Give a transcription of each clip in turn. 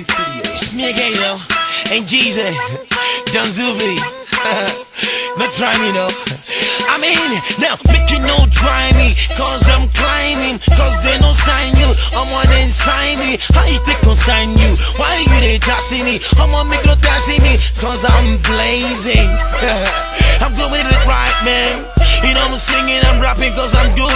the studio. It's me again, and Jesus, Don Zubi. No try me, no. I mean, now make you no try me, cause I'm climbing, cause they no sign you. I'm one then sign me. How you think consign you? Why you they tossing me? I'm gonna make no tossing me, cause I'm blazing. I'm going it right, man. You know I'm singing, I'm rapping cause I'm good.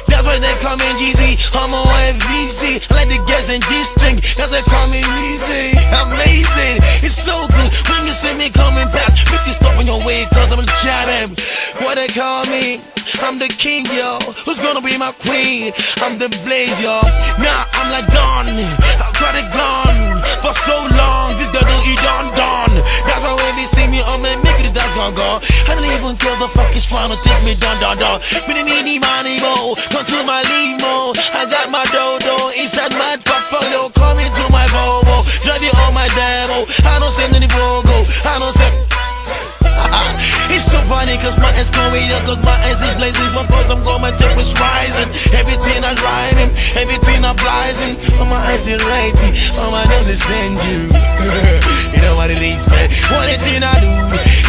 That's why they call me GZ. I'm a FVC. I like the guests and G-string. That's why they call me easy. Amazing. It's so good when you see me coming past. Make you stop on your way cause I'm jamming. What they call me, I'm the king, yo. Who's gonna be my queen? I'm the blaze, yo. Now I'm like Don. I've got it gone for so long. This girl do it done. That's why when they see me, I'm gonna make it that's gone. I don't even care the fuck is trying to take me down. Mini money mo, come to my limo. I got my dodo inside my portfolio. Coming to my Volvo, drive it on my demo. I don't send any Vogo, I don't send. It's so funny cause my ass going up, cause my ass is blazing, cause I'm going, my temperature's rising. Everything I'm rhyming, everything I'm blazing. Oh, my eyes is raging, oh my nose is send you. You know what it is, man. What anything I do,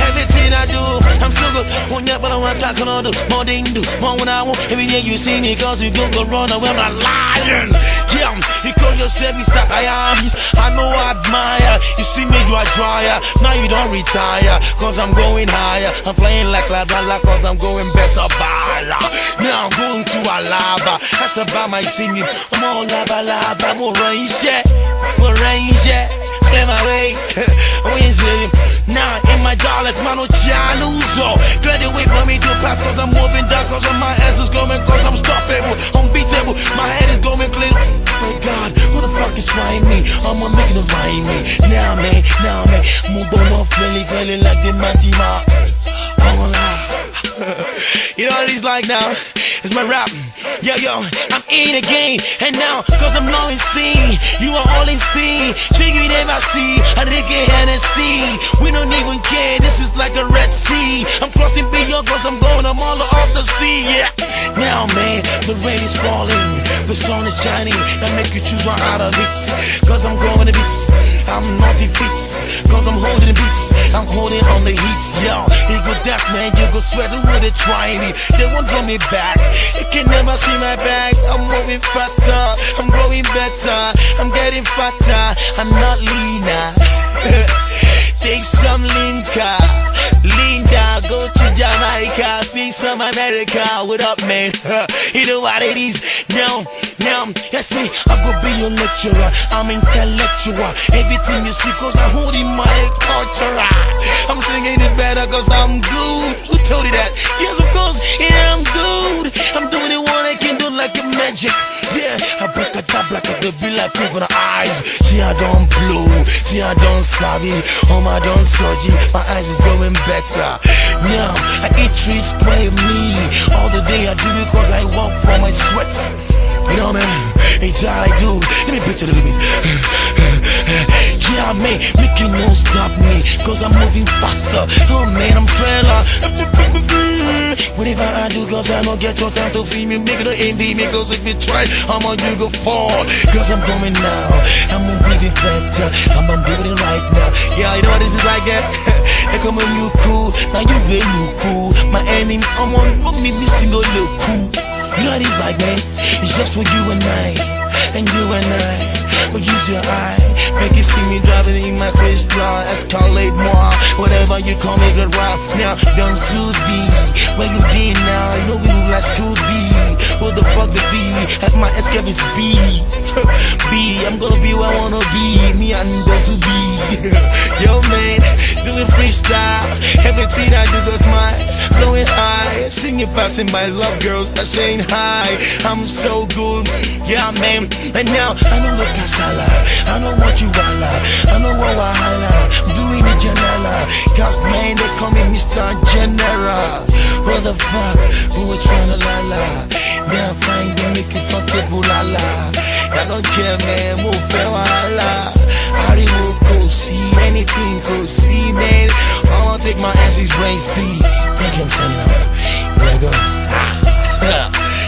everything I do, I'm so good. One year, but I want to talk on the more than do, more when I want. Every day you see me, cause you go run away, I'm not lying. Yeah, you call yourself Mr. I know I admire. You see me, you are dryer. Now you don't retire, cause I'm going higher. I'm playing like La cause I'm going better. Bala. Now I'm going to Alaba. That's about my singing. I'm all laba. More range, yeah. Play my way. Now in my dollars, man, no chanuzo. Glad they wait for me to pass, cause I'm moving down, cause my ass is going, cause I'm stoppable, unbeatable. My head is going clean. My God, who the fuck is trying me? I'm gonna make it rhyme me. Now, man, move on, feeling like the Matima. You know what he's like now? It's my rap. Yo, I'm in again. And now, cause I'm not in scene, you are all in scene. Shit you never see, I didn't get Hennessy. We don't even care, this is like a Red Sea. I'm crossing beyond cause I'm all off the sea, yeah. Now, man, the rain is falling, the sun is shining. That make you choose one out of it. Cause I'm going to beats, I'm not in fits. Cause I'm holding the beats, I'm holding on the heat. Yo, you go dance, man, you go sweat the way they try me. They won't draw me back, you can never see my back. I'm moving faster, I'm growing better, I'm getting fatter, I'm not leaner. Take some Linda, go to Jamaica, speak some America. What up, man? You know what it is. Now, you see, I go be your lecturer, I'm intellectual. Everything you see, cause I'm holding my culture. I'm singing it better cause I'm good. Who told you that? Yes, of course, yeah, I'm good. I'm doing it what I can do like a magic. Yeah, I break a tap like a baby like over the eyes. See, I don't blow, see, I don't savvy. I don't surgery, my eyes is going better. Now, I eat trees, play me. All the day I do it cause I walk for my sweats. You know, man, it's all I do. Let me picture a little bit. Yeah, man, make you no stop me, cause I'm moving faster. Oh, man, I'm trailer. Whatever I do, cause I don't get your time to feel me. Make it an envy me, cause if you try, I'm on you go fall. Cause I'm coming now, I'm moving better, I'm doing it right now. Yeah, you know what this is like, yeah? They come Onyeukwu, now you very cool. My enemy, I'm on me single look cool. You know what it's like, man? It's just for you and I, and you and I. But use your eye, make it see me driving in my face, car, escalate more. Whatever you call me, good rap. Now, don't shoot me. Where you did now, you know we like school B. What the fuck the be? At my escape is B. B, I'm gonna be where I wanna be. Me and those who be. Yo, man, doing freestyle. Everything I do goes my going high. Singing, passing my love girls, I'm saying hi. I'm so good, yeah, man. And now, I don't look at Sala. I know what you wala. I know what wahala. I'm doing it janala. Cause man, they call me Mr. General. What the fuck? Who are trying to lala? Yeah, fine, they make it comfortable lala. I don't care, man. Move fair wahala. I remove go see anything, go see, man. I wanna take my ass, it's rain, see. Thank you, I'm sending out. Lego.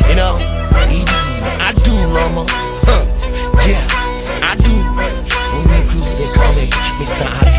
You know, I do, Mama. Yeah, I do. Mr.